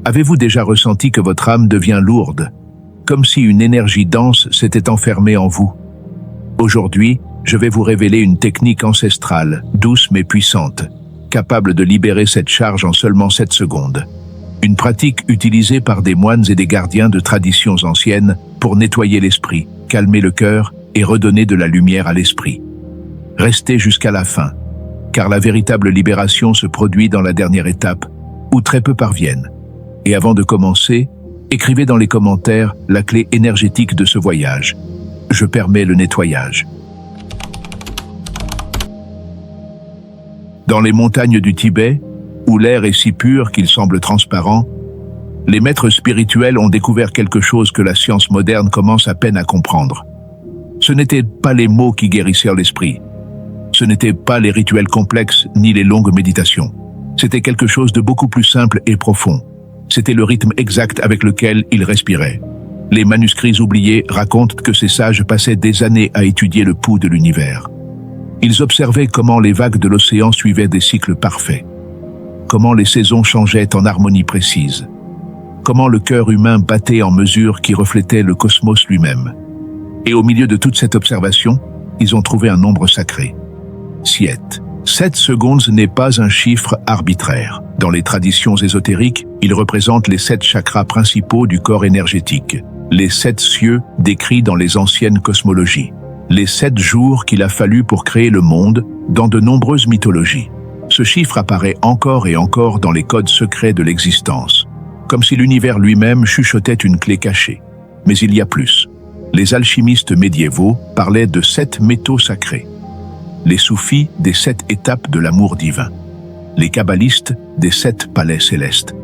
Avez-vous déjà ressenti que votre âme devient lourde, comme si une énergie dense s'était enfermée en vous? Aujourd'hui, je vais vous révéler une technique ancestrale, douce mais puissante, capable de libérer cette charge en seulement 7 secondes. Une pratique utilisée par des moines et des gardiens de traditions anciennes pour nettoyer l'esprit, calmer le cœur et redonner de la lumière à l'esprit. Restez jusqu'à la fin, car la véritable libération se produit dans la dernière étape, où très peu parviennent. Et avant de commencer, écrivez dans les commentaires la clé énergétique de ce voyage. Je permets le nettoyage. Dans les montagnes du Tibet, où l'air est si pur qu'il semble transparent, les maîtres spirituels ont découvert quelque chose que la science moderne commence à peine à comprendre. Ce n'étaient pas les mots qui guérissèrent l'esprit. Ce n'étaient pas les rituels complexes ni les longues méditations. C'était quelque chose de beaucoup plus simple et profond. C'était le rythme exact avec lequel ils respiraient. Les manuscrits oubliés racontent que ces sages passaient des années à étudier le pouls de l'univers. Ils observaient comment les vagues de l'océan suivaient des cycles parfaits, comment les saisons changeaient en harmonie précise, comment le cœur humain battait en mesure qui reflétait le cosmos lui-même. Et au milieu de toute cette observation, ils ont trouvé un nombre sacré. 7. 7 secondes n'est pas un chiffre arbitraire. Dans les traditions ésotériques, il représente les 7 chakras principaux du corps énergétique, les 7 cieux décrits dans les anciennes cosmologies, les 7 jours qu'il a fallu pour créer le monde dans de nombreuses mythologies. Ce chiffre apparaît encore et encore dans les codes secrets de l'existence, comme si l'univers lui-même chuchotait une clé cachée. Mais il y a plus. Les alchimistes médiévaux parlaient de 7 métaux sacrés, les soufis des 7 étapes de l'amour divin, les kabbalistes des 7 palais célestes.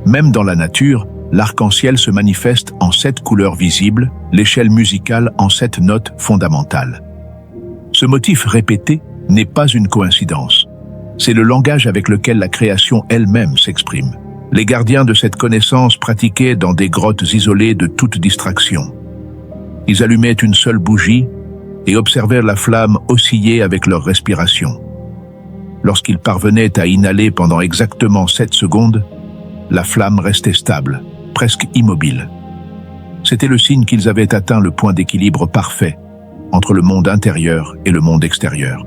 Même dans la nature, l'arc-en-ciel se manifeste en 7 couleurs visibles, l'échelle musicale en 7 notes fondamentales. Ce motif répété n'est pas une coïncidence. C'est le langage avec lequel la création elle-même s'exprime. Les gardiens de cette connaissance pratiquaient dans des grottes isolées de toute distraction. Ils allumaient une seule bougie et observèrent la flamme osciller avec leur respiration. Lorsqu'ils parvenaient à inhaler pendant exactement 7 secondes, la flamme restait stable, presque immobile. C'était le signe qu'ils avaient atteint le point d'équilibre parfait entre le monde intérieur et le monde extérieur,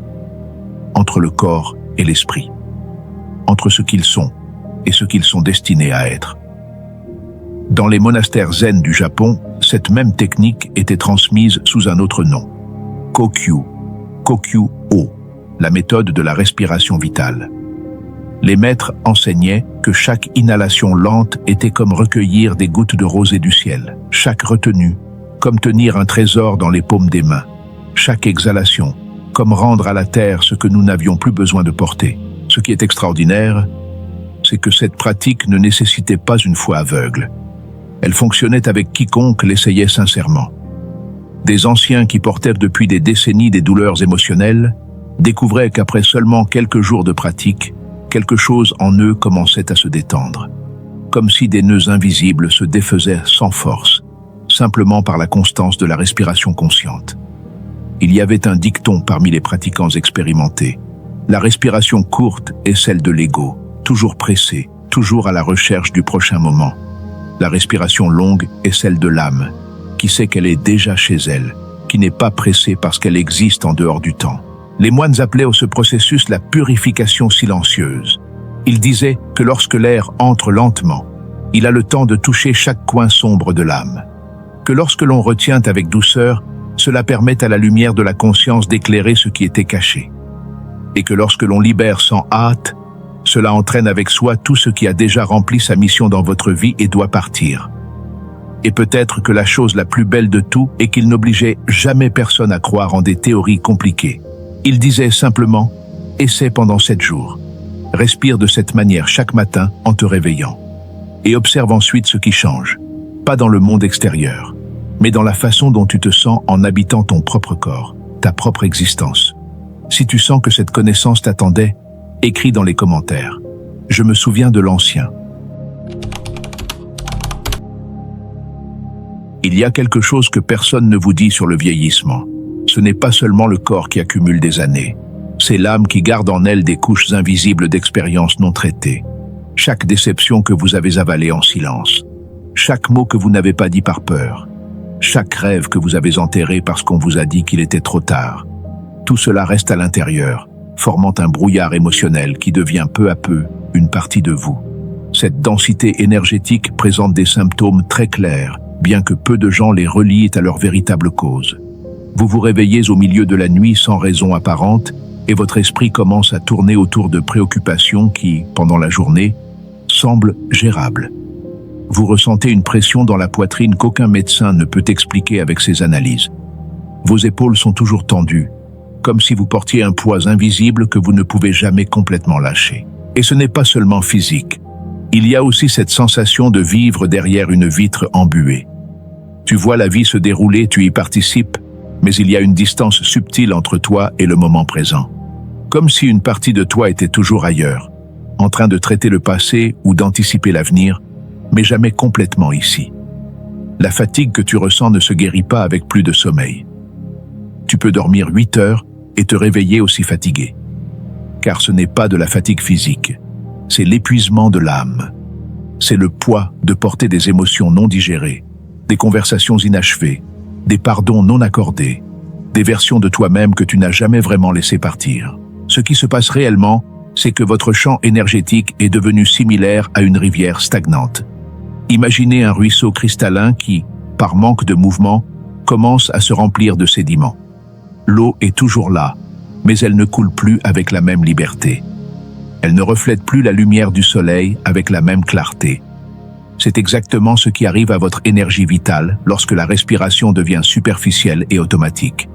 entre le corps et l'esprit, entre ce qu'ils sont et ce qu'ils sont destinés à être. Dans les monastères zen du Japon, cette même technique était transmise sous un autre nom, Kokyu-o, la méthode de la respiration vitale. Les maîtres enseignaient que chaque inhalation lente était comme recueillir des gouttes de rosée du ciel, chaque retenue comme tenir un trésor dans les paumes des mains, chaque exhalation comme rendre à la terre ce que nous n'avions plus besoin de porter. Ce qui est extraordinaire, c'est que cette pratique ne nécessitait pas une foi aveugle. Elle fonctionnait avec quiconque l'essayait sincèrement. Des anciens qui portèrent depuis des décennies des douleurs émotionnelles découvraient qu'après seulement quelques jours de pratique, quelque chose en eux commençait à se détendre, comme si des nœuds invisibles se défaisaient sans force, simplement par la constance de la respiration consciente. Il y avait un dicton parmi les pratiquants expérimentés. La respiration courte est celle de l'ego, toujours pressé, toujours à la recherche du prochain moment. La respiration longue est celle de l'âme, qui sait qu'elle est déjà chez elle, qui n'est pas pressée parce qu'elle existe en dehors du temps. Les moines appelaient ce processus la purification silencieuse. Ils disaient que lorsque l'air entre lentement, il a le temps de toucher chaque coin sombre de l'âme. Que lorsque l'on retient avec douceur, cela permet à la lumière de la conscience d'éclairer ce qui était caché. Et que lorsque l'on libère sans hâte, cela entraîne avec soi tout ce qui a déjà rempli sa mission dans votre vie et doit partir. Et peut-être que la chose la plus belle de tout est qu'il n'obligeait jamais personne à croire en des théories compliquées. Il disait simplement « Essaie pendant 7 jours. Respire de cette manière chaque matin en te réveillant. Et observe ensuite ce qui change. Pas dans le monde extérieur, mais dans la façon dont tu te sens en habitant ton propre corps, ta propre existence. Si tu sens que cette connaissance t'attendait, écris dans les commentaires. Je me souviens de l'ancien. » Il y a quelque chose que personne ne vous dit sur le vieillissement. Ce n'est pas seulement le corps qui accumule des années. C'est l'âme qui garde en elle des couches invisibles d'expériences non traitées. chaque déception que vous avez avalée en silence, chaque mot que vous n'avez pas dit par peur, chaque rêve que vous avez enterré parce qu'on vous a dit qu'il était trop tard. Tout cela reste à l'intérieur, formant un brouillard émotionnel qui devient peu à peu une partie de vous. Cette densité énergétique présente des symptômes très clairs, bien que peu de gens les relient à leur véritable cause. Vous vous réveillez au milieu de la nuit sans raison apparente et votre esprit commence à tourner autour de préoccupations qui, pendant la journée, semblent gérables. Vous ressentez une pression dans la poitrine qu'aucun médecin ne peut expliquer avec ses analyses. Vos épaules sont toujours tendues, comme si vous portiez un poids invisible que vous ne pouvez jamais complètement lâcher. Et ce n'est pas seulement physique. Il y a aussi cette sensation de vivre derrière une vitre embuée. Tu vois la vie se dérouler, tu y participes, mais il y a une distance subtile entre toi et le moment présent. Comme si une partie de toi était toujours ailleurs, en train de traiter le passé ou d'anticiper l'avenir, mais jamais complètement ici. La fatigue que tu ressens ne se guérit pas avec plus de sommeil. Tu peux dormir 8 heures et te réveiller aussi fatigué. Car ce n'est pas de la fatigue physique, c'est l'épuisement de l'âme. C'est le poids de porter des émotions non digérées, des conversations inachevées, des pardons non accordés, des versions de toi-même que tu n'as jamais vraiment laissé partir. Ce qui se passe réellement, c'est que votre champ énergétique est devenu similaire à une rivière stagnante. Imaginez un ruisseau cristallin qui, par manque de mouvement, commence à se remplir de sédiments. L'eau est toujours là, mais elle ne coule plus avec la même liberté. Elle ne reflète plus la lumière du soleil avec la même clarté. C'est exactement ce qui arrive à votre énergie vitale lorsque la respiration devient superficielle et automatique.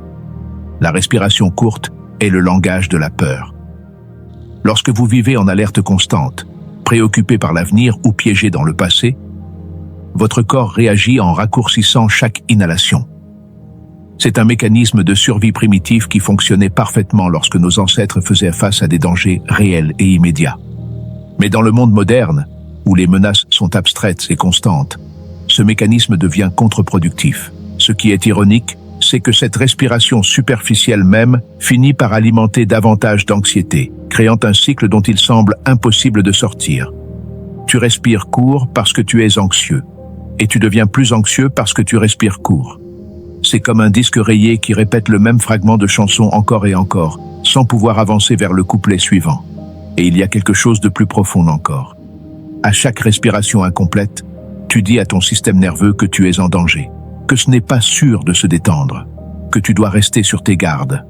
La respiration courte est le langage de la peur. Lorsque vous vivez en alerte constante, préoccupé par l'avenir ou piégé dans le passé, votre corps réagit en raccourcissant chaque inhalation. C'est un mécanisme de survie primitif qui fonctionnait parfaitement lorsque nos ancêtres faisaient face à des dangers réels et immédiats. Mais dans le monde moderne, où les menaces sont abstraites et constantes, ce mécanisme devient contre-productif. Ce qui est ironique, c'est que cette respiration superficielle même finit par alimenter davantage d'anxiété, créant un cycle dont il semble impossible de sortir. Tu respires court parce que tu es anxieux, et tu deviens plus anxieux parce que tu respires court. C'est comme un disque rayé qui répète le même fragment de chanson encore et encore, sans pouvoir avancer vers le couplet suivant. Et il y a quelque chose de plus profond encore. À chaque respiration incomplète, tu dis à ton système nerveux que tu es en danger, que ce n'est pas sûr de se détendre, que tu dois rester sur tes gardes.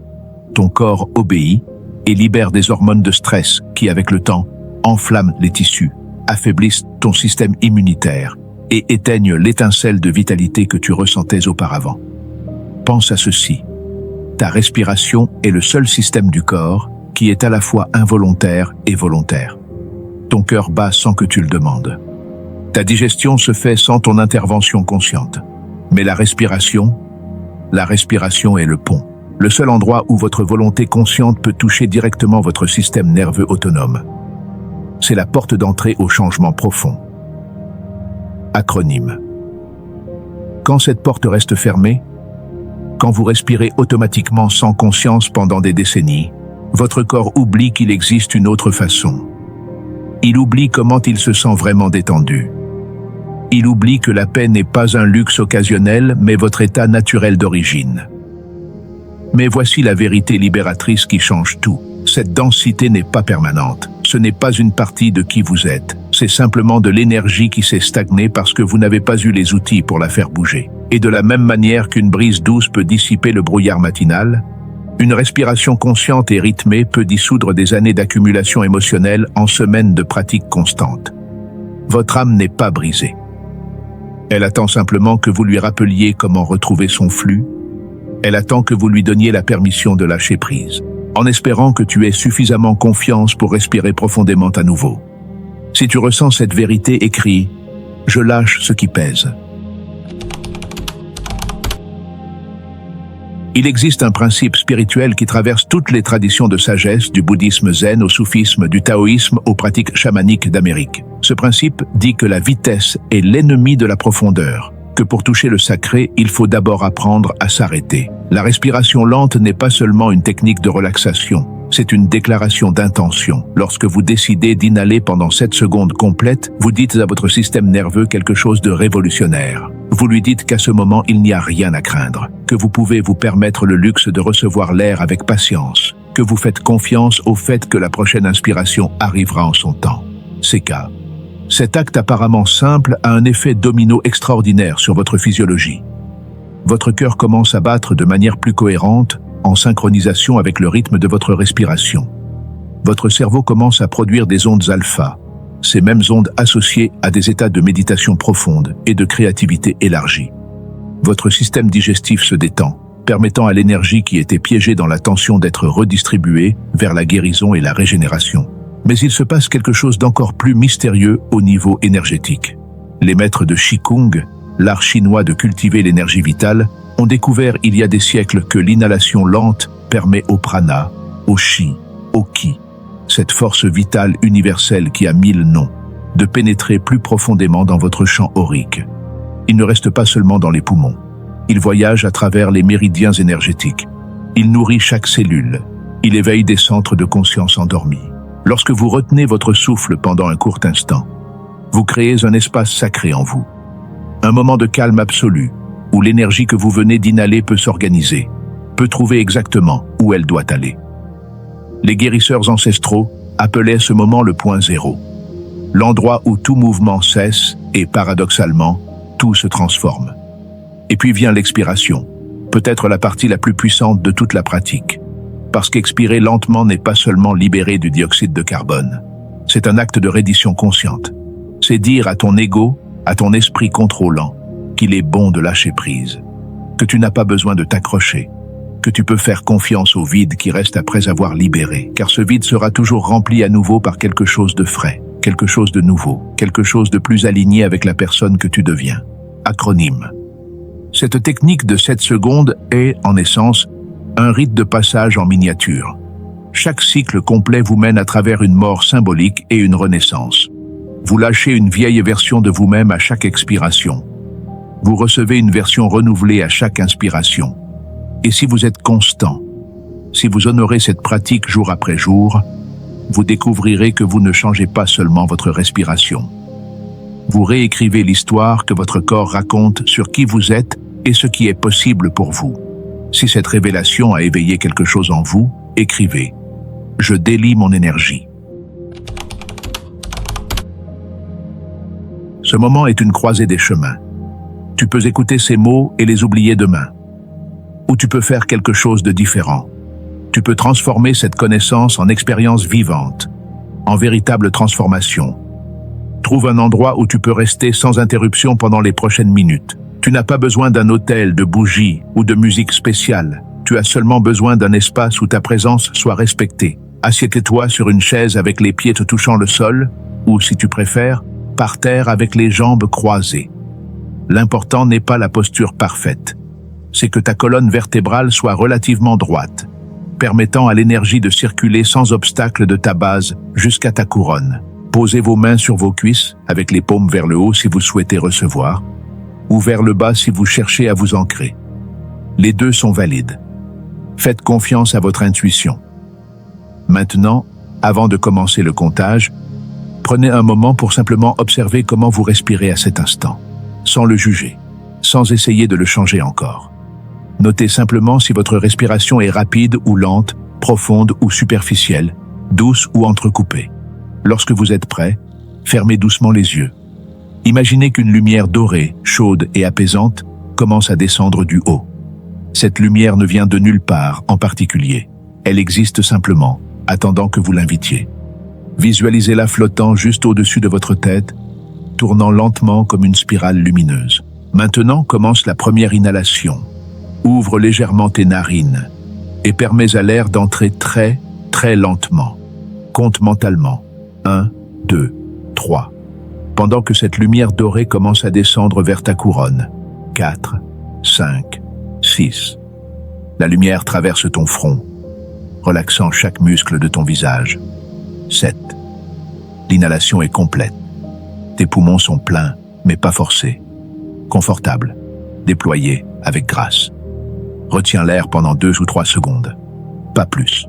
Ton corps obéit et libère des hormones de stress qui, avec le temps, enflamment les tissus, affaiblissent ton système immunitaire et éteignent l'étincelle de vitalité que tu ressentais auparavant. Pense à ceci. Ta respiration est le seul système du corps qui est à la fois involontaire et volontaire. Ton cœur bat sans que tu le demandes. Ta digestion se fait sans ton intervention consciente. Mais la respiration est le pont. Le seul endroit où votre volonté consciente peut toucher directement votre système nerveux autonome. C'est la porte d'entrée au changement profond. Acronyme. Quand cette porte reste fermée, quand vous respirez automatiquement sans conscience pendant des décennies, votre corps oublie qu'il existe une autre façon. Il oublie comment il se sent vraiment détendu. Il oublie que la paix n'est pas un luxe occasionnel, mais votre état naturel d'origine. Mais voici la vérité libératrice qui change tout. Cette densité n'est pas permanente. Ce n'est pas une partie de qui vous êtes. C'est simplement de l'énergie qui s'est stagnée parce que vous n'avez pas eu les outils pour la faire bouger. Et de la même manière qu'une brise douce peut dissiper le brouillard matinal, une respiration consciente et rythmée peut dissoudre des années d'accumulation émotionnelle en semaines de pratique constante. Votre âme n'est pas brisée. Elle attend simplement que vous lui rappeliez comment retrouver son flux. Elle attend que vous lui donniez la permission de lâcher prise, en espérant que tu aies suffisamment confiance pour respirer profondément à nouveau. Si tu ressens cette vérité, écris « Je lâche ce qui pèse ». Il existe un principe spirituel qui traverse toutes les traditions de sagesse, du bouddhisme zen au soufisme, du taoïsme aux pratiques chamaniques d'Amérique. Ce principe dit que la vitesse est l'ennemi de la profondeur, que pour toucher le sacré, il faut d'abord apprendre à s'arrêter. La respiration lente n'est pas seulement une technique de relaxation, C'est une déclaration d'intention. Lorsque vous décidez d'inhaler pendant 7 secondes complètes, vous dites à votre système nerveux quelque chose de révolutionnaire. Vous lui dites qu'à ce moment, il n'y a rien à craindre, que vous pouvez vous permettre le luxe de recevoir l'air avec patience, que vous faites confiance au fait que la prochaine inspiration arrivera en son temps. C'est cas. Cet acte apparemment simple a un effet domino extraordinaire sur votre physiologie. Votre cœur commence à battre de manière plus cohérente, en synchronisation avec le rythme de votre respiration. Votre cerveau commence à produire des ondes alpha, ces mêmes ondes associées à des états de méditation profonde et de créativité élargie. Votre système digestif se détend, permettant à l'énergie qui était piégée dans la tension d'être redistribuée vers la guérison et la régénération. Mais il se passe quelque chose d'encore plus mystérieux au niveau énergétique. Les maîtres de Qigong, l'art chinois de cultiver l'énergie vitale, ont découvert il y a des siècles que l'inhalation lente permet au prana, au chi, au ki, cette force vitale universelle qui a 1000 noms, de pénétrer plus profondément dans votre champ aurique. Il ne reste pas seulement dans les poumons. Il voyage à travers les méridiens énergétiques. Il nourrit chaque cellule. Il éveille des centres de conscience endormis. Lorsque vous retenez votre souffle pendant un court instant, vous créez un espace sacré en vous. Un moment de calme absolu, où l'énergie que vous venez d'inhaler peut s'organiser, peut trouver exactement où elle doit aller. Les guérisseurs ancestraux appelaient ce moment le point zéro, l'endroit où tout mouvement cesse et, paradoxalement, tout se transforme. Et puis vient l'expiration, peut-être la partie la plus puissante de toute la pratique, parce qu'expirer lentement n'est pas seulement libérer du dioxyde de carbone, c'est un acte de reddition consciente. C'est dire à ton ego, à ton esprit contrôlant, qu'il est bon de lâcher prise, que tu n'as pas besoin de t'accrocher, que tu peux faire confiance au vide qui reste après avoir libéré, car ce vide sera toujours rempli à nouveau par quelque chose de frais, quelque chose de nouveau, quelque chose de plus aligné avec la personne que tu deviens. Acronyme. Cette technique de 7 secondes est, en essence, un rite de passage en miniature. Chaque cycle complet vous mène à travers une mort symbolique et une renaissance. Vous lâchez une vieille version de vous-même à chaque expiration. Vous recevez une version renouvelée à chaque inspiration. Et si vous êtes constant, si vous honorez cette pratique jour après jour, vous découvrirez que vous ne changez pas seulement votre respiration. Vous réécrivez l'histoire que votre corps raconte sur qui vous êtes et ce qui est possible pour vous. Si cette révélation a éveillé quelque chose en vous, écrivez « Je délie mon énergie ». Ce moment est une croisée des chemins. Tu peux écouter ces mots et les oublier demain. Ou tu peux faire quelque chose de différent. Tu peux transformer cette connaissance en expérience vivante, en véritable transformation. Trouve un endroit où tu peux rester sans interruption pendant les prochaines minutes. Tu n'as pas besoin d'un hôtel, de bougies ou de musique spéciale. Tu as seulement besoin d'un espace où ta présence soit respectée. Assieds-toi sur une chaise avec les pieds te touchant le sol, ou si tu préfères, par terre avec les jambes croisées. L'important n'est pas la posture parfaite. C'est que ta colonne vertébrale soit relativement droite, permettant à l'énergie de circuler sans obstacle de ta base jusqu'à ta couronne. Posez vos mains sur vos cuisses, avec les paumes vers le haut si vous souhaitez recevoir, ou vers le bas si vous cherchez à vous ancrer. Les deux sont valides. Faites confiance à votre intuition. Maintenant, avant de commencer le comptage, prenez un moment pour simplement observer comment vous respirez à cet instant, sans le juger, sans essayer de le changer encore. Notez simplement si votre respiration est rapide ou lente, profonde ou superficielle, douce ou entrecoupée. Lorsque vous êtes prêt, fermez doucement les yeux. Imaginez qu'une lumière dorée, chaude et apaisante commence à descendre du haut. Cette lumière ne vient de nulle part en particulier. Elle existe simplement, attendant que vous l'invitiez. Visualisez-la flottant juste au-dessus de votre tête, tournant lentement comme une spirale lumineuse. Maintenant commence la première inhalation. Ouvre légèrement tes narines et permets à l'air d'entrer très, très lentement. Compte mentalement. 1, 2, 3. Pendant que cette lumière dorée commence à descendre vers ta couronne. 4, 5, 6. La lumière traverse ton front, relaxant chaque muscle de ton visage. 7. L'inhalation est complète. Tes poumons sont pleins, mais pas forcés. Confortables, déployés avec grâce. Retiens l'air pendant 2 ou 3 secondes. Pas plus.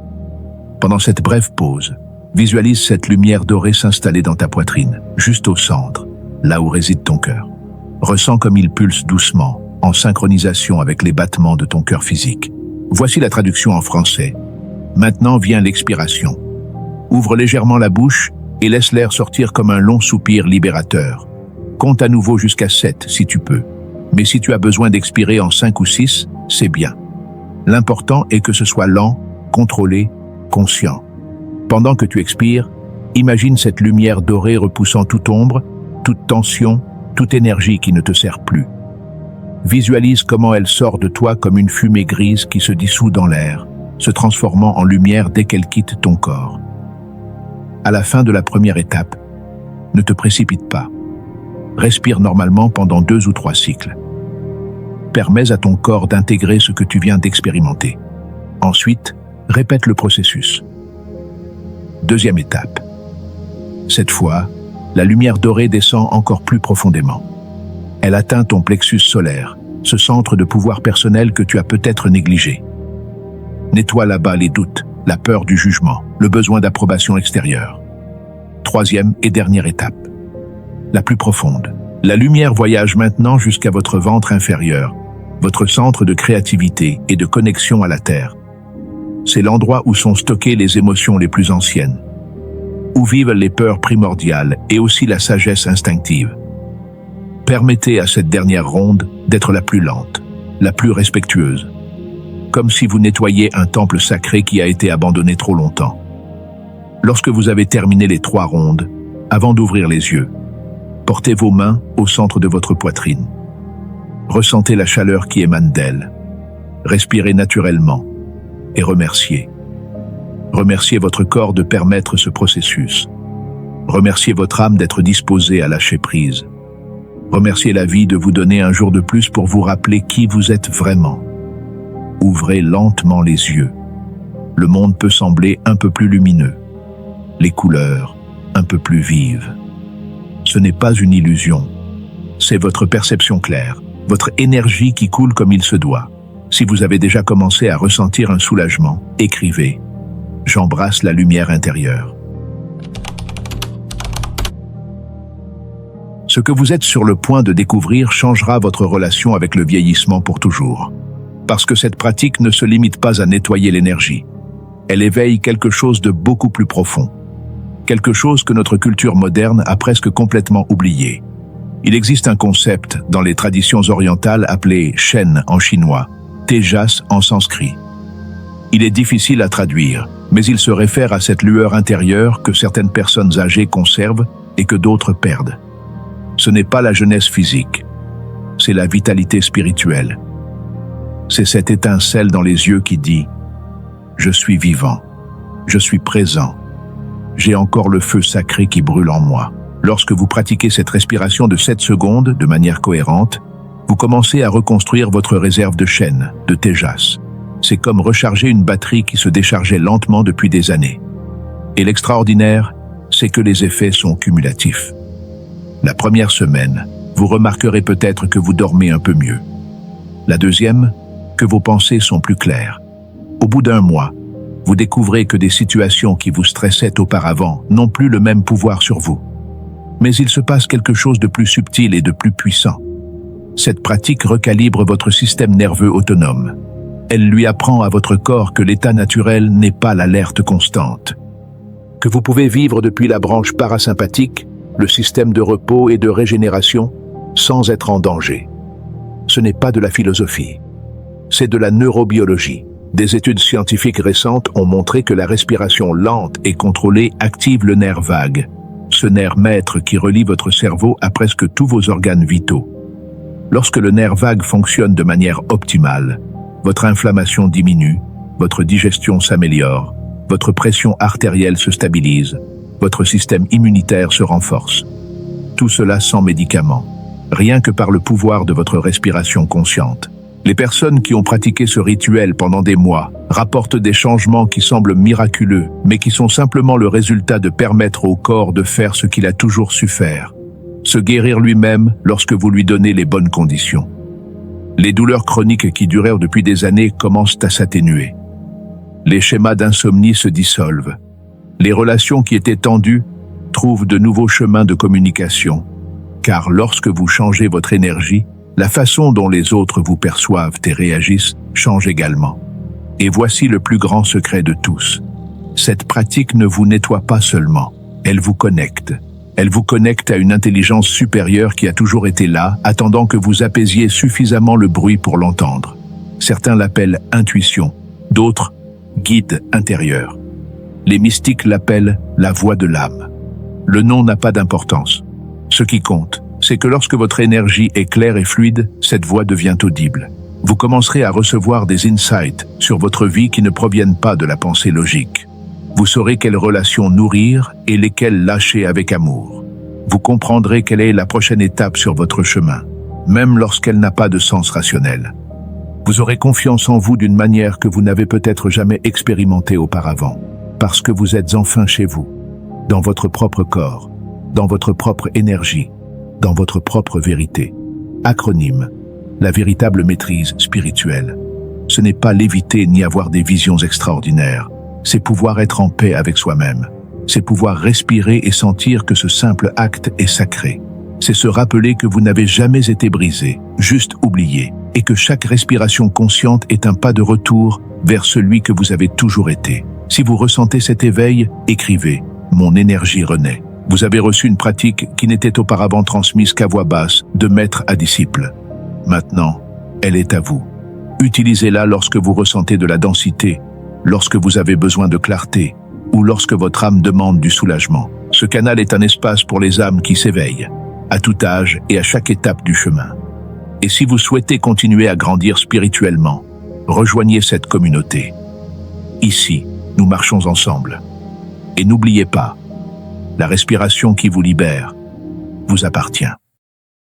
Pendant cette brève pause, visualise cette lumière dorée s'installer dans ta poitrine, juste au centre, là où réside ton cœur. Ressens comme il pulse doucement, en synchronisation avec les battements de ton cœur physique. Voici la traduction en français. Maintenant vient l'expiration. Ouvre légèrement la bouche et laisse l'air sortir comme un long soupir libérateur. Compte à nouveau jusqu'à 7 si tu peux. Mais si tu as besoin d'expirer en 5 ou 6, c'est bien. L'important est que ce soit lent, contrôlé, conscient. Pendant que tu expires, imagine cette lumière dorée repoussant toute ombre, toute tension, toute énergie qui ne te sert plus. Visualise comment elle sort de toi comme une fumée grise qui se dissout dans l'air, se transformant en lumière dès qu'elle quitte ton corps. À la fin de la première étape, ne te précipite pas. Respire normalement pendant 2 ou 3 cycles. Permets à ton corps d'intégrer ce que tu viens d'expérimenter. Ensuite, répète le processus. Deuxième étape. Cette fois, la lumière dorée descend encore plus profondément. Elle atteint ton plexus solaire, ce centre de pouvoir personnel que tu as peut-être négligé. Nettoie là-bas les doutes, la peur du jugement, le besoin d'approbation extérieure. Troisième et dernière étape. La plus profonde. La lumière voyage maintenant jusqu'à votre ventre inférieur, votre centre de créativité et de connexion à la Terre. C'est l'endroit où sont stockées les émotions les plus anciennes, où vivent les peurs primordiales et aussi la sagesse instinctive. Permettez à cette dernière ronde d'être la plus lente, la plus respectueuse, comme si vous nettoyiez un temple sacré qui a été abandonné trop longtemps. Lorsque vous avez terminé les 3 rondes, avant d'ouvrir les yeux, portez vos mains au centre de votre poitrine. Ressentez la chaleur qui émane d'elle. Respirez naturellement et remerciez. Remerciez votre corps de permettre ce processus. Remerciez votre âme d'être disposée à lâcher prise. Remerciez la vie de vous donner un jour de plus pour vous rappeler qui vous êtes vraiment. Ouvrez lentement les yeux. Le monde peut sembler un peu plus lumineux. Les couleurs, un peu plus vives. Ce n'est pas une illusion. C'est votre perception claire, votre énergie qui coule comme il se doit. Si vous avez déjà commencé à ressentir un soulagement, écrivez « J'embrasse la lumière intérieure ». Ce que vous êtes sur le point de découvrir changera votre relation avec le vieillissement pour toujours. Parce que cette pratique ne se limite pas à nettoyer l'énergie. Elle éveille quelque chose de beaucoup plus profond. Quelque chose que notre culture moderne a presque complètement oublié. Il existe un concept dans les traditions orientales appelé Shen en chinois, Tejas en sanskrit. Il est difficile à traduire, mais il se réfère à cette lueur intérieure que certaines personnes âgées conservent et que d'autres perdent. Ce n'est pas la jeunesse physique, c'est la vitalité spirituelle. C'est cette étincelle dans les yeux qui dit « Je suis vivant, je suis présent, j'ai encore le feu sacré qui brûle en moi ». Lorsque vous pratiquez cette respiration de 7 secondes de manière cohérente, vous commencez à reconstruire votre réserve de Shen, de Tejas. C'est comme recharger une batterie qui se déchargeait lentement depuis des années. Et l'extraordinaire, c'est que les effets sont cumulatifs. La première semaine, vous remarquerez peut-être que vous dormez un peu mieux. La deuxième, que vos pensées sont plus claires. Au bout d'un mois, vous découvrez que des situations qui vous stressaient auparavant n'ont plus le même pouvoir sur vous. Mais il se passe quelque chose de plus subtil et de plus puissant. Cette pratique recalibre votre système nerveux autonome. Elle lui apprend à votre corps que l'état naturel n'est pas l'alerte constante. Que vous pouvez vivre depuis la branche parasympathique, le système de repos et de régénération, sans être en danger. Ce n'est pas de la philosophie. C'est de la neurobiologie. Des études scientifiques récentes ont montré que la respiration lente et contrôlée active le nerf vague, ce nerf maître qui relie votre cerveau à presque tous vos organes vitaux. Lorsque le nerf vague fonctionne de manière optimale, votre inflammation diminue, votre digestion s'améliore, votre pression artérielle se stabilise, votre système immunitaire se renforce. Tout cela sans médicaments, rien que par le pouvoir de votre respiration consciente. Les personnes qui ont pratiqué ce rituel pendant des mois rapportent des changements qui semblent miraculeux, mais qui sont simplement le résultat de permettre au corps de faire ce qu'il a toujours su faire, se guérir lui-même lorsque vous lui donnez les bonnes conditions. Les douleurs chroniques qui durèrent depuis des années commencent à s'atténuer. Les schémas d'insomnie se dissolvent. Les relations qui étaient tendues trouvent de nouveaux chemins de communication, car lorsque vous changez votre énergie, la façon dont les autres vous perçoivent et réagissent change également. Et voici le plus grand secret de tous. Cette pratique ne vous nettoie pas seulement, elle vous connecte. Elle vous connecte à une intelligence supérieure qui a toujours été là, attendant que vous apaisiez suffisamment le bruit pour l'entendre. Certains l'appellent intuition, d'autres guide intérieur. Les mystiques l'appellent la voix de l'âme. Le nom n'a pas d'importance. Ce qui compte, c'est que lorsque votre énergie est claire et fluide, cette voix devient audible. Vous commencerez à recevoir des insights sur votre vie qui ne proviennent pas de la pensée logique. Vous saurez quelles relations nourrir et lesquelles lâcher avec amour. Vous comprendrez quelle est la prochaine étape sur votre chemin, même lorsqu'elle n'a pas de sens rationnel. Vous aurez confiance en vous d'une manière que vous n'avez peut-être jamais expérimentée auparavant, parce que vous êtes enfin chez vous, dans votre propre corps, dans votre propre énergie, dans votre propre vérité. Acronyme, la véritable maîtrise spirituelle. Ce n'est pas l'éviter ni avoir des visions extraordinaires, c'est pouvoir être en paix avec soi-même. C'est pouvoir respirer et sentir que ce simple acte est sacré. C'est se rappeler que vous n'avez jamais été brisé, juste oublié, et que chaque respiration consciente est un pas de retour vers celui que vous avez toujours été. Si vous ressentez cet éveil, écrivez « Mon énergie renaît ». Vous avez reçu une pratique qui n'était auparavant transmise qu'à voix basse, de maître à disciple. Maintenant, elle est à vous. Utilisez-la lorsque vous ressentez de la densité, lorsque vous avez besoin de clarté, ou lorsque votre âme demande du soulagement. Ce canal est un espace pour les âmes qui s'éveillent, à tout âge et à chaque étape du chemin. Et si vous souhaitez continuer à grandir spirituellement, rejoignez cette communauté. Ici, nous marchons ensemble. Et n'oubliez pas, la respiration qui vous libère vous appartient.